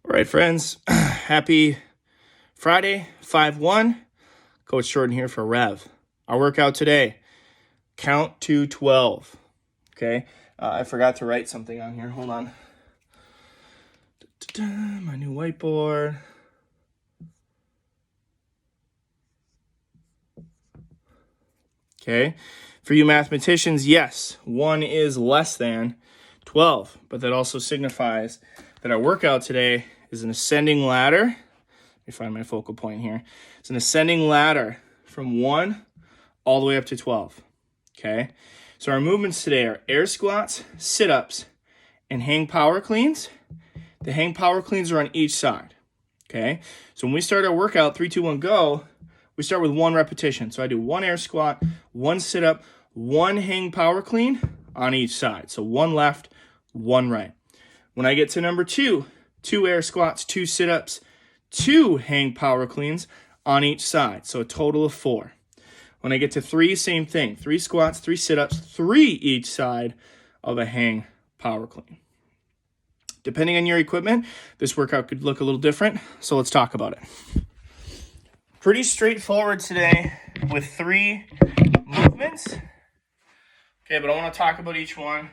All right, friends. Happy Friday, 5-1. Coach Jordan here for Rev. Our workout today, count to 12. Okay, I forgot to write something on here. Hold on. My new whiteboard. Okay, for you mathematicians, yes, 1 is less than 12, but that also signifies that our workout today is an ascending ladder. Let me find my focal point here. It's an ascending ladder from 1 all the way up to 12. Okay, so our movements today are air squats, sit-ups, and hang power cleans. The hang power cleans are on each side. Okay, so when we start our workout, 3, 2, 1, go, we start with 1 repetition. So I do 1 air squat, 1 sit-up, 1 hang power clean on each side. So 1 left, 1 right. When I get to number 2, 2 air squats, 2 sit-ups, 2 hang power cleans on each side. So a total of 4. When I get to 3, same thing. 3 squats, 3 sit-ups, 3 each side of a hang power clean. Depending on your equipment, this workout could look a little different. So let's talk about it. Pretty straightforward today with 3 movements. Okay, but I want to talk about each one.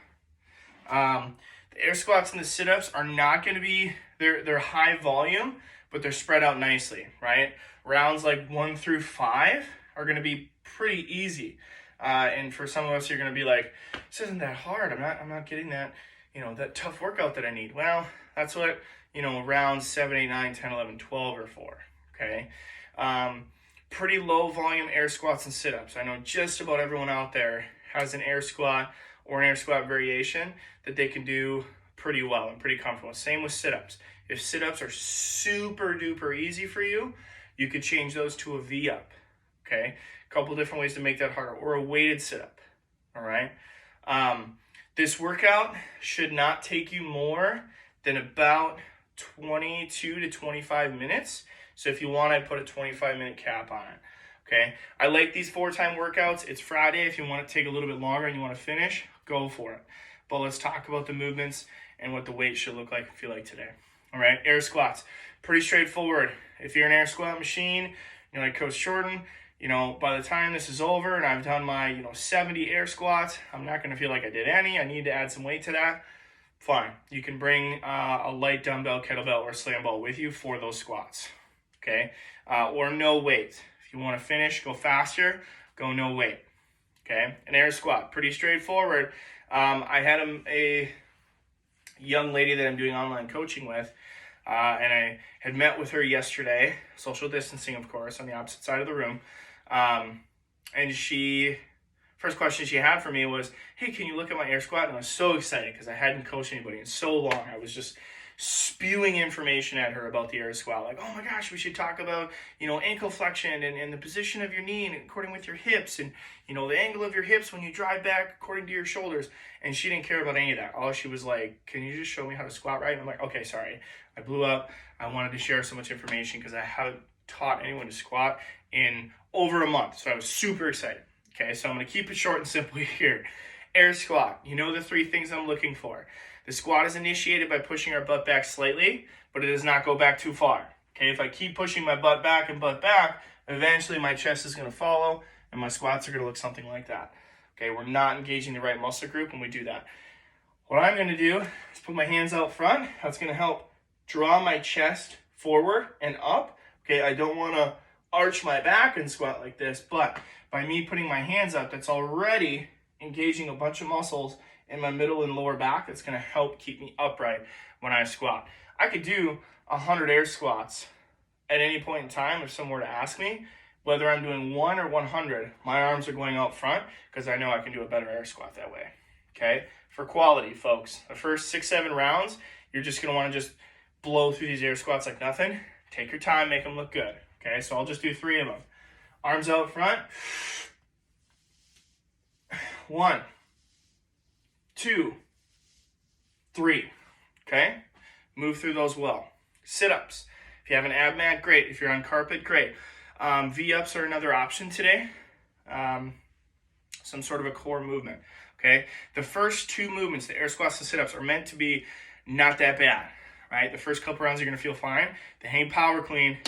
The air squats and the sit-ups are not going to be, they're high volume, but they're spread out nicely, right? Rounds like 1 through 5 are going to be pretty easy. And for some of us, you're going to be like, this isn't that hard. I'm not getting that, that tough workout that I need. Well, that's what, rounds 7, 8, 9, 10, 11, 12 are for, okay? Pretty low volume air squats and sit-ups. I know just about everyone out there has an air squat or an air squat variation that they can do pretty well and pretty comfortable. Same with sit-ups. If sit-ups are super duper easy for you, you could change those to a V-up, okay? A couple different ways to make that harder, or a weighted sit-up, all right? This workout should not take you more than about 22 to 25 minutes. So if you want, I'd put a 25-minute cap on it, okay? I like these 4-time workouts. It's Friday. If you want to take a little bit longer and you want to finish, go for it. But let's talk about the movements and what the weight should look like and feel like today. All right, air squats, pretty straightforward. If you're an air squat machine, like Coach Jordan, by the time this is over and I've done my, 70 air squats, I'm not going to feel like I did any. I need to add some weight to that. Fine. You can bring a light dumbbell, kettlebell, or slam ball with you for those squats, okay? Or no weight. If you want to finish, go faster, go no weight, okay? An air squat, pretty straightforward. I had a young lady that I'm doing online coaching with, and I had met with her yesterday, social distancing, of course, on the opposite side of the room. And first question she had for me was, hey, can you look at my air squat? And I was so excited because I hadn't coached anybody in so long. I was just spewing information at her about the air squat. Like, oh my gosh, we should talk about, ankle flexion and the position of your knee and according with your hips and, the angle of your hips when you drive back according to your shoulders. And she didn't care about any of that. All she was like, can you just show me how to squat right? And I'm like, okay, sorry. I blew up. I wanted to share so much information because I haven't taught anyone to squat in over a month. So I was super excited. Okay, so I'm going to keep it short and simple here. Air squat. The 3 things I'm looking for. The squat is initiated by pushing our butt back slightly, but it does not go back too far. Okay, if I keep pushing my butt back, eventually my chest is going to follow and my squats are going to look something like that. Okay, we're not engaging the right muscle group when we do that. What I'm going to do is put my hands out front. That's going to help draw my chest forward and up. Okay, I don't want to arch my back and squat like this, but by me putting my hands up, that's already engaging a bunch of muscles in my middle and lower back. That's going to help keep me upright when I squat. I could do 100 air squats at any point in time if someone were to ask me. Whether I'm doing 1 or 100, my arms are going out front because I know I can do a better air squat that way. Okay? For quality, folks, the first 6, 7 rounds, you're just going to want to just blow through these air squats like nothing. Take your time, make them look good. Okay? So I'll just do 3 of them. Arms out front. 1, 2, 3. Okay? Move through those well. Sit-ups. If you have an ab mat, great. If you're on carpet, great. V-ups are another option today. Some sort of a core movement. Okay? The first 2 movements, the air squats and sit-ups, are meant to be not that bad. right? The first couple rounds you're going to feel fine. The hang power clean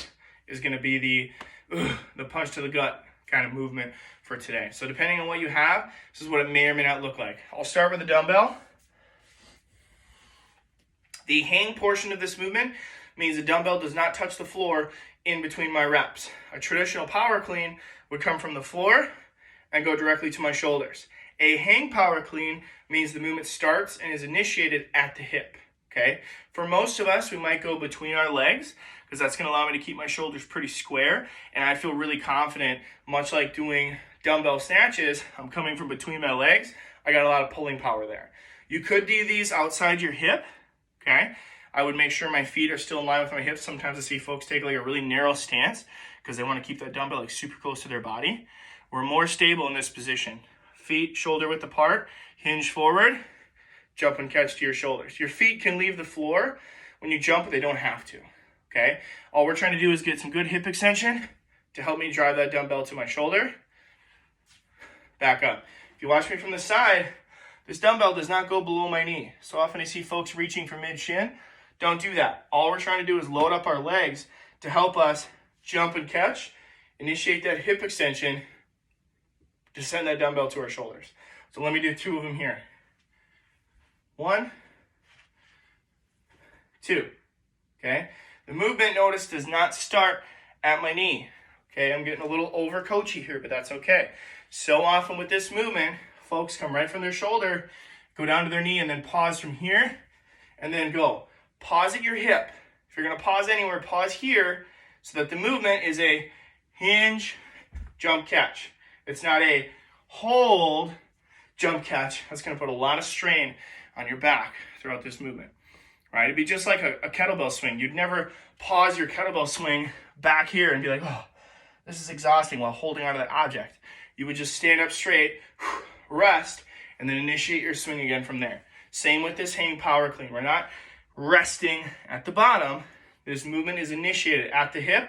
is going to be the punch to the gut kind of movement for today. So depending on what you have, this is what it may or may not look like. I'll start with the dumbbell. The hang portion of this movement means the dumbbell does not touch the floor in between my reps. A traditional power clean would come from the floor and go directly to my shoulders. A hang power clean means the movement starts and is initiated at the hip, okay? For most of us, we might go between our legs because that's going to allow me to keep my shoulders pretty square, and I feel really confident, much like doing dumbbell snatches. I'm coming from between my legs. I got a lot of pulling power there. You could do these outside your hip, okay? I would make sure my feet are still in line with my hips. Sometimes I see folks take like a really narrow stance because they want to keep that dumbbell like super close to their body. We're more stable in this position. Feet shoulder width apart, hinge forward, jump and catch to your shoulders. Your feet can leave the floor when you jump, but they don't have to, okay? All we're trying to do is get some good hip extension to help me drive that dumbbell to my shoulder. Back up. If you watch me from the side, this dumbbell does not go below my knee. So often I see folks reaching for mid-shin. Don't do that. All we're trying to do is load up our legs to help us jump and catch, initiate that hip extension to send that dumbbell to our shoulders. So let me do 2 of them here. 1, 2, okay? The movement, notice, does not start at my knee, okay? I'm getting a little over coachy here, but that's okay. So often with this movement, folks come right from their shoulder, go down to their knee, and then pause from here, and then go. Pause at your hip. If you're going to pause anywhere, pause here so that the movement is a hinge, jump, catch. It's not a hold, jump, catch. That's going to put a lot of strain on your back throughout this movement, right? It'd be just like a kettlebell swing. You'd never pause your kettlebell swing back here and be like, oh, this is exhausting while holding onto that object. You would just stand up straight, rest, and then initiate your swing again from there. Same with this hang power clean. We're not resting at the bottom. This movement is initiated at the hip,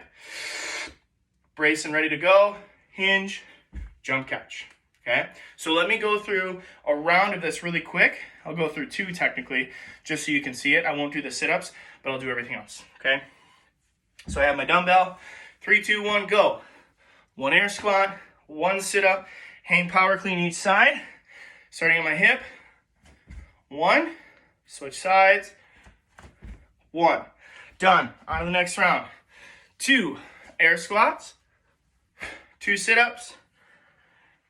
brace and ready to go, hinge, jump, catch, okay? So let me go through a round of this really quick. I'll go through 2 technically, just so you can see it. I won't do the sit-ups, but I'll do everything else, okay? So I have my dumbbell, 3, 2, 1, go. 1 air squat, 1 sit-up, hang power clean each side, starting at my hip. 1, switch sides, 1. Done. On to the next round. 2 air squats, 2 sit-ups,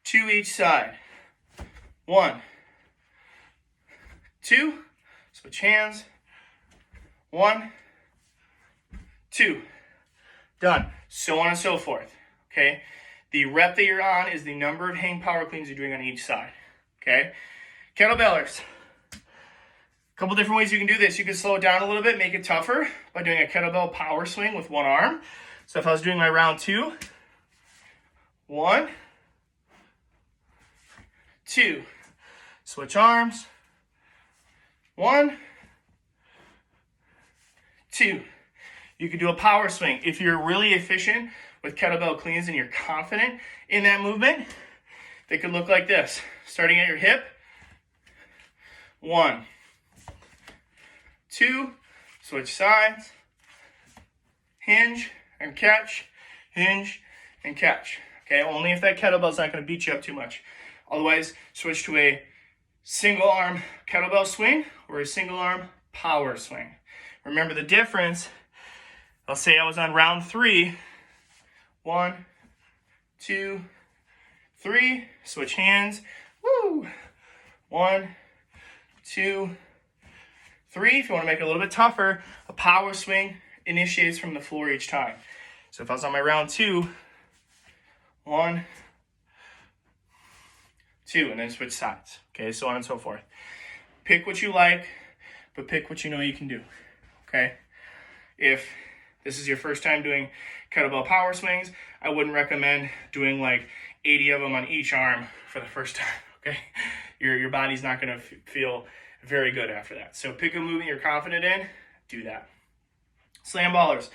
2 each side. 1, 2, switch hands. 1, 2. Done. So on and so forth. Okay? The rep that you're on is the number of hang power cleans you're doing on each side. Okay? Kettlebellers. A couple different ways you can do this. You can slow it down a little bit, make it tougher by doing a kettlebell power swing with 1 arm. So if I was doing my round 2, 1, 2, switch arms, 1, 2. You could do a power swing. If you're really efficient with kettlebell cleans and you're confident in that movement, they could look like this. Starting at your hip, 1, 2, switch sides, hinge and catch, hinge and catch. Okay, only if that kettlebell's not going to beat you up too much. Otherwise, switch to a single arm kettlebell swing or a single arm power swing. Remember the difference. I'll say I was on round 3. 1, 2, 3. Switch hands. Woo! 1, 2, 3. If you want to make it a little bit tougher, a power swing initiates from the floor each time. So if I was on my round 2, 1, 2, and then switch sides. Okay, so on and so forth. Pick what you like, but pick what you know you can do. Okay? If this is your first time doing kettlebell power swings, I wouldn't recommend doing like 80 of them on each arm for the first time. Okay? Your body's not going to feel very good after that. So pick a movement you're confident in, do that. Slam ballers.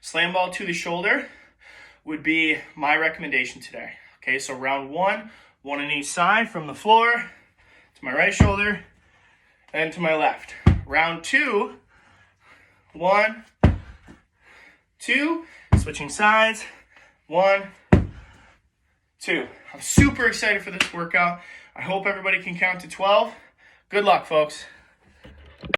Slam ball to the shoulder would be my recommendation today. Okay, so round 1, 1 on each side from the floor to my right shoulder and to my left. Round 2, 1, 2, switching sides, 1, 2. I'm super excited for this workout. I hope everybody can count to 12. Good luck, folks.